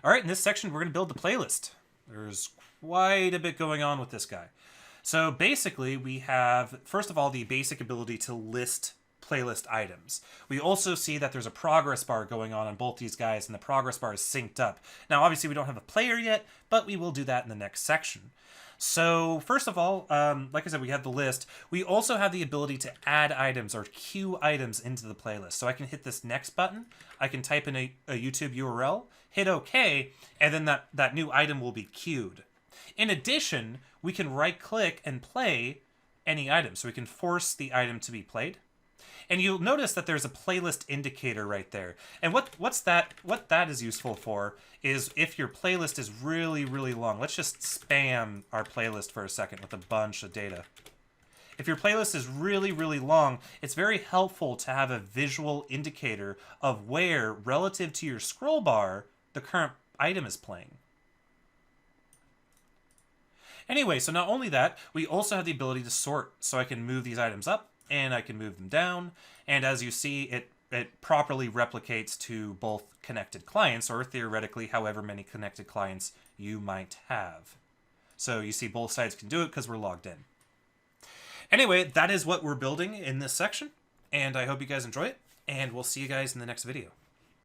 All right, in this section, we're going to build the playlist. There's quite a bit going on with this guy. So basically, we have, first of all, the basic ability to list playlist items. We also see that there's a progress bar going on both these guys, and the progress bar is synced up. Now, obviously, we don't have a player yet, but we will do that in the next section. So first of all, like I said, we have the list. We also have the ability to add items or queue items into the playlist. So I can hit this next button. I can type in a YouTube URL, hit OK, and then that new item will be queued. In addition, we can right-click and play any item. So we can force the item to be played. And you'll notice that there's a playlist indicator right there. And what that is useful for is if your playlist is really, really long. Let's just spam our playlist for a second with a bunch of data. If your playlist is really, really long, it's very helpful to have a visual indicator of where, relative to your scroll bar, the current item is playing. Anyway, so not only that, we also have the ability to sort. So I can move these items up, and I can move them down. And as you see, it properly replicates to both connected clients, or theoretically, however many connected clients you might have. So you see both sides can do it because we're logged in. Anyway, that is what we're building in this section, and I hope you guys enjoy it, and we'll see you guys in the next video.